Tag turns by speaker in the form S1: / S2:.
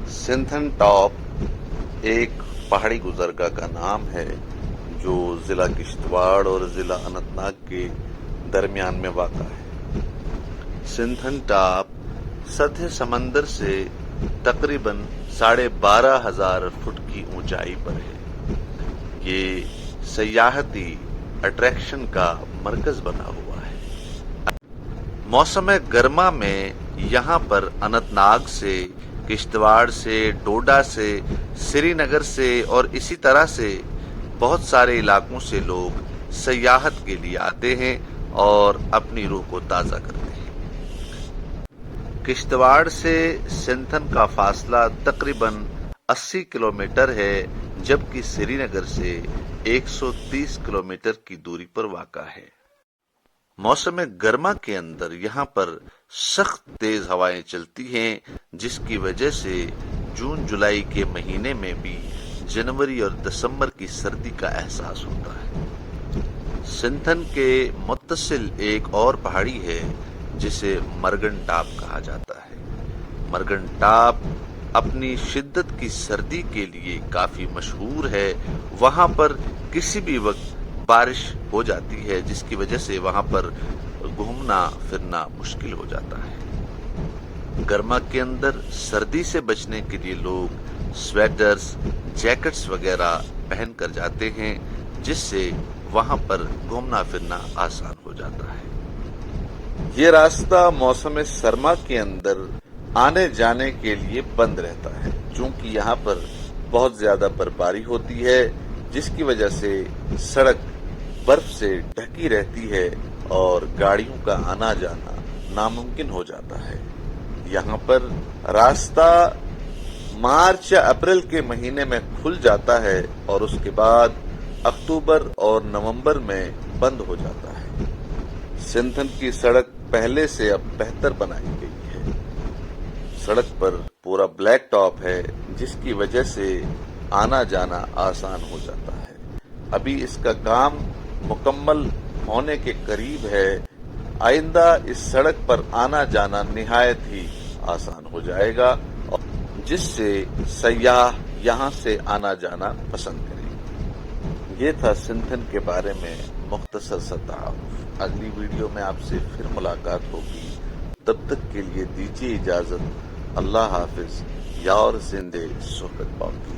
S1: Sinthan top ایک پہاڑی گزرگاہ کا نام ہے جو ضلع کشتواڑ اور ضلع اننت ناگ کے درمیان میں واقع ہے۔ سنتھن ٹاپ سطح سمندر سے تقریباً 12,500 فٹ کی اونچائی پر ہے۔ یہ سیاحتی اٹریکشن کا مرکز بنا ہوا ہے۔ موسم گرما میں یہاں پر اننت ناگ سے، کشتواڑ سے، ڈوڈا سے، سری نگر سے اور اسی طرح سے بہت سارے علاقوں سے لوگ سیاحت کے لیے آتے ہیں اور اپنی روح کو تازہ کرتے ہیں۔ کشتواڑ سے سنتھن کا فاصلہ تقریباً 80 کلومیٹر ہے، جبکہ سری نگر سے 130 کلومیٹر کی دوری پر واقع ہے۔ موسم گرما کے اندر یہاں پر سخت تیز ہوائیں چلتی ہیں، جس کی وجہ سے جون جولائی کے مہینے میں بھی جنوری اور دسمبر کی سردی کا احساس ہوتا ہے۔ سنتھن کے متصل ایک اور پہاڑی ہے جسے مرگن ٹاپ کہا جاتا ہے۔ مرگن ٹاپ اپنی شدت کی سردی کے لیے کافی مشہور ہے۔ وہاں پر کسی بھی وقت بارش ہو جاتی ہے، جس کی وجہ سے وہاں پر گھومنا پھرنا مشکل ہو جاتا ہے۔ گرما کے اندر سردی سے بچنے کے لیے لوگ سویٹرز، جیکٹس وغیرہ پہن کر جاتے ہیں، جس سے وہاں پر گھومنا پھرنا آسان ہو جاتا ہے۔ یہ راستہ موسم سرما کے اندر آنے جانے کے لیے بند رہتا ہے، چونکہ یہاں پر بہت زیادہ برفباری ہوتی ہے، جس کی وجہ سے سڑک برف سے ڈھکی رہتی ہے اور گاڑیوں کا آنا جانا ناممکن ہو جاتا ہے۔ یہاں پر راستہ مارچ یا اپریل کے مہینے میں کھل جاتا ہے اور اس کے بعد اکتوبر اور نومبر میں بند ہو جاتا ہے۔ سنتھن کی سڑک پہلے سے اب بہتر بنائی گئی ہے۔ سڑک پر پورا بلیک ٹاپ ہے، جس کی وجہ سے آنا جانا آسان ہو جاتا ہے۔ ابھی اس کا کام مکمل ہونے کے قریب ہے۔ آئندہ اس سڑک پر آنا جانا نہایت ہی آسان ہو جائے گا، جس سے سیاح یہاں سے آنا جانا پسند کریں گے۔ یہ تھا سنتھن کے بارے میں مختصر سا تعارف۔ اگلی ویڈیو میں آپ سے پھر ملاقات ہوگی، تب تک کے لیے دیجیے اجازت۔ اللہ حافظ۔ یار زندے صحبت باقی۔